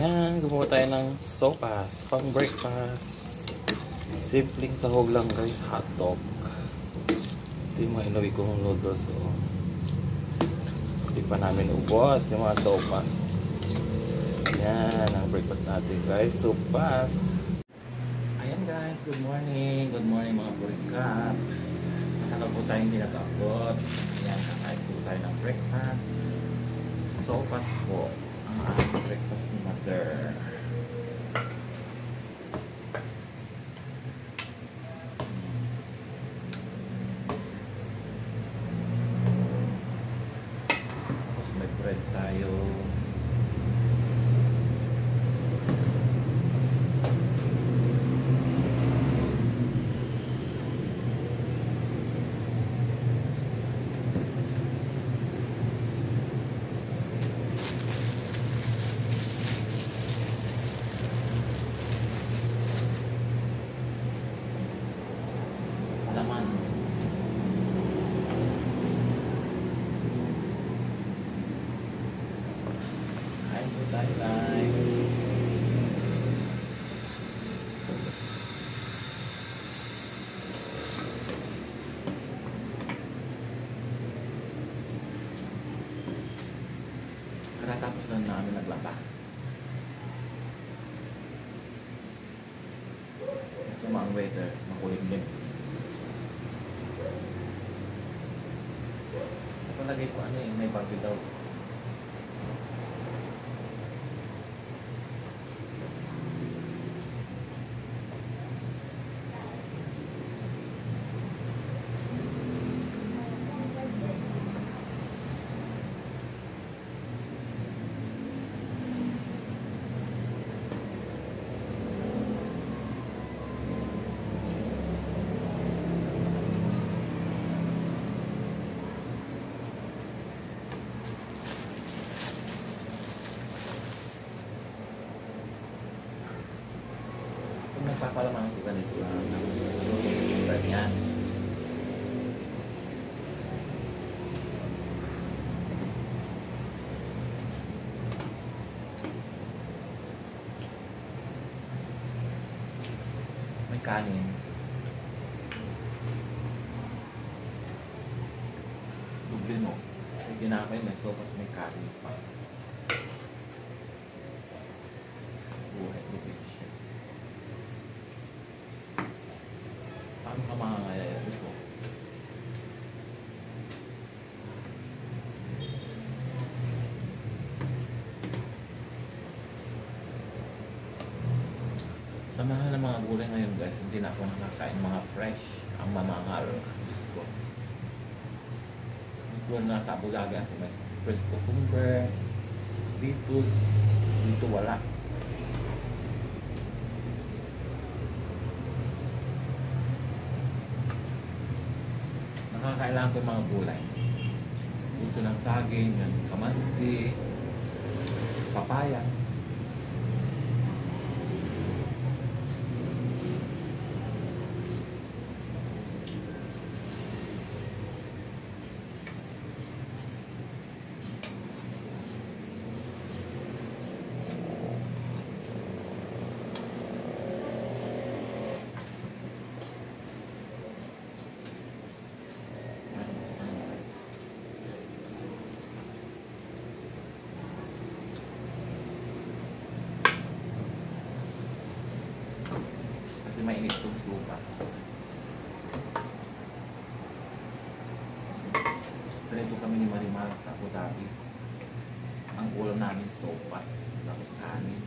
Yan, gumawa tayo ng sopas pang breakfast. Simpleng sahog lang guys, hotdog. Ito yung mga inuwi kong noodles. Oh. Hindi pa namin ubos yung mga sopas. Yan, ang breakfast natin guys, sopas. Ayan guys, good morning. Good morning mga burikap. Nakaka po tayong tinatapot. Yan, kakain po tayo ng breakfast. Sopas po. Ang aking breakfast ni mother. Tapos may bread tayo. Naman. Kain po tayo guys. Karatapos lang namin naglaba. Masama ang weather, makulimlim. Sa palagay ko ano yung may bagyo daw. Kung nagpapalamang ko ganito lang ng ganyan. May kanin. Duble no. May ginamay, may sopas, may kanin pa. Buhay, duble siya. Paano ka makangayaya dito? Sa mahal ng mga gulay ngayon guys, hindi na ako nakakain mga fresh. Ang mamangal. Diyos ko. Dito na kabulaga ako. May fresh cucumber, lettuce. Dito wala. Nakakailangan ko yung mga gulay. Gusto ng saging, kamansi, papaya. Mainit itong sopas. Ganito kami ni Marimar sa Abu Dhabi. Ang ulam namin sopas, tapos kanin.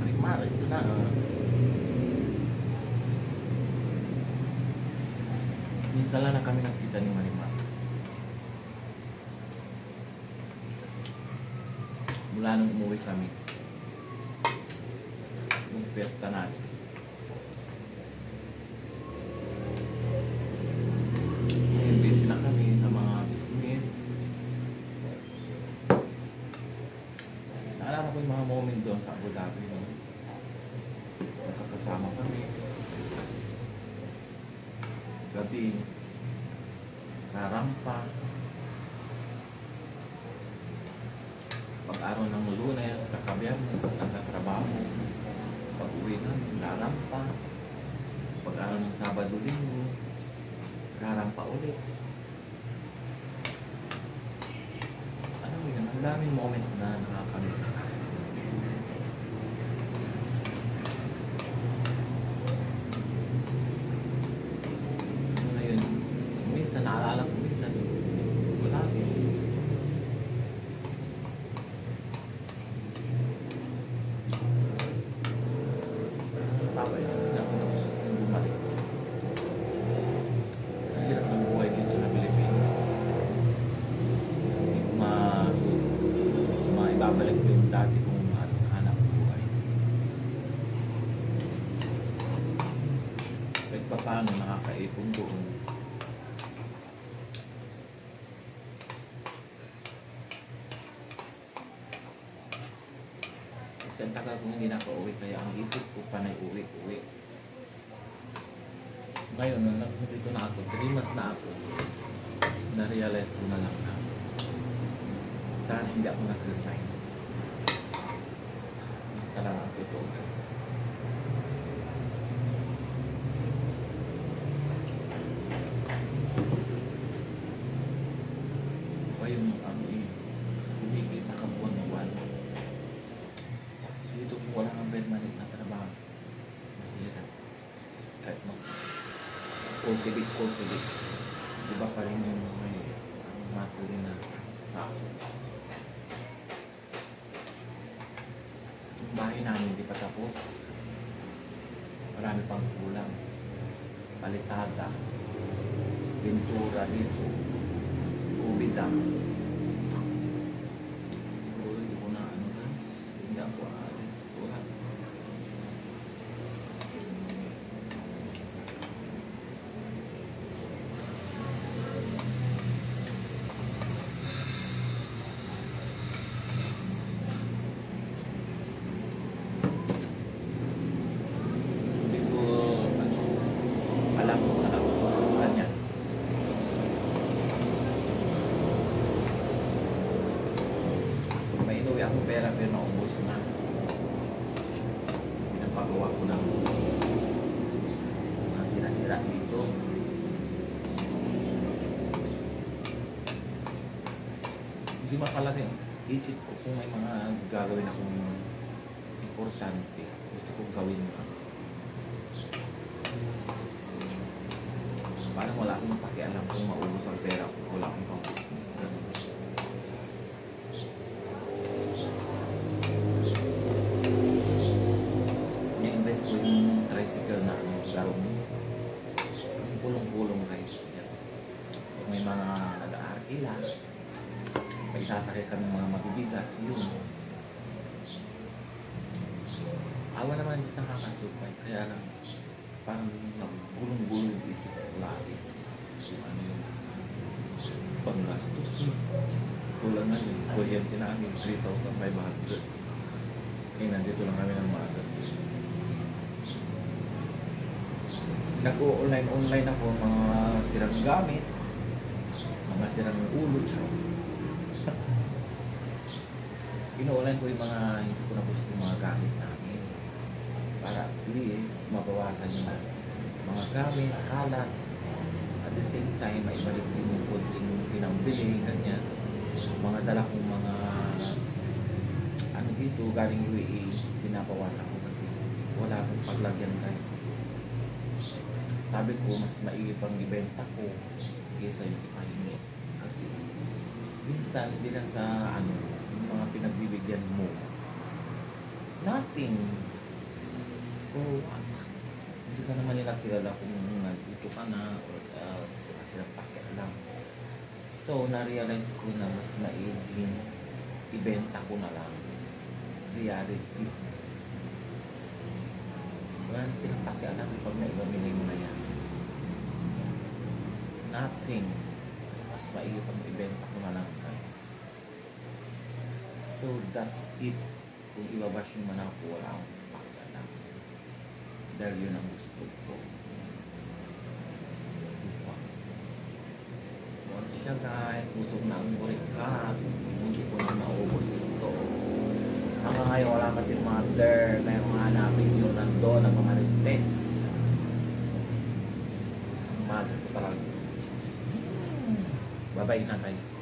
Marimar, ito na. Minsan lang na kami nakita ni Marimar. Mula nung umuwi kami. Yung pesta natin. Ngayon busy na kami sa mga business. Naalala ko yung mga moment doon sa Abu Dhabi. No? Nakakasama kami. Gabi. Rarampa. Pag-araw ng Lunes, kaka-Biyernes, nagtatrabaho. Pag-uwi namin, larampa. Pag-araw ng Sabado, Linggo, rarampa ulit. Ano yun, ang daming moment na nakakamiss. Ngayon, minsan naalala ko, minsan wala din. Tama yun, hindi ako gusto kong bumalik. Ang hirap ng buhay dito sa Pilipinas. Hindi ko maibabalik yung dati kong hanap buhay. Kahit pa paano nakakaipon doon. Kasi ang tagal kong hindi nakauwi, kaya ang isip ko panay uwi. Ngayon, nung nandito na ako, 3 months na ako, na-realize ko na lang na sana hindi ako nag-resign. Talaga ako ito. Pa yung kumikita ka buwan-buwan. Dito kung wala kang permanent na trabaho, mahirap. Kahit mag-cultivate. Iba pa rin yung may matuli na tao. Yung bahay namin hindi pa tapos. Marami pang kulang. Palitada, pintura dito, ubidang. Siguro hindi ko na hindi ako aalis. Wala. May ako pera pero naubos na. Pinapagawa ko ng mga sira-sira dito. Hindi makalaki ang isip ko kung may mga gagawin akong importante. Gusto kong gawin na. Parang wala akong pakialam kung maubos ang pera ko. Wala akong pang-business na. Na-invest ko yung tricycle na garong. Yung pulong-pulong guys. So, may mga nag-aarkila. May sasakit ka ng mga mabibigat. Yun. Awa naman yung nakakasupay. Kaya lang, parang nagulong-gulong yung isip ko lagi. Kung ano yung panggastos mo. Kulang na yung kuryente namin, 3,500. Eh, nandito lang kami ng maaga. Nag-online ako mga sirang gamit, mga sirang ulo. Ino-online ko yung mga hindi ko na gusto yung mga gamit namin. Para at least mabawasan yung mga gamit, kalat. At the same time, maibalik din yung konting pinambili, ganyan. Mga dala kong mga ano dito, galing UAE, pinapawasan ko kasi wala akong paglagyan guys. Sabi ko, mas maigi pang ibenta ko kaysa yung ipahingi. Kasi minsan, hindi lang sa yung mga pinagbibigyan mo. Nothing. Oh, hindi ka naman nila kilala kung nandito ka na or sila pakialam. So, na-realize ko na mas maiging ibenta ko na lang. Reality. Wala na silang pakialam pag naibamili mo na yan. Nothing. Mas maiging pag ibenta ko na lang guys. So, that's it. Kung ibabash yung man ako, wala akong pakialam. Dahil yun ang gusto ko. Siya guys, busog na ang burikat. Hindi ko na maubos ito. Ngayon wala kasi mother. Kaya kung hanapin nyo nandun, nagmamarites. Mother ko talaga. Bye-bye na guys.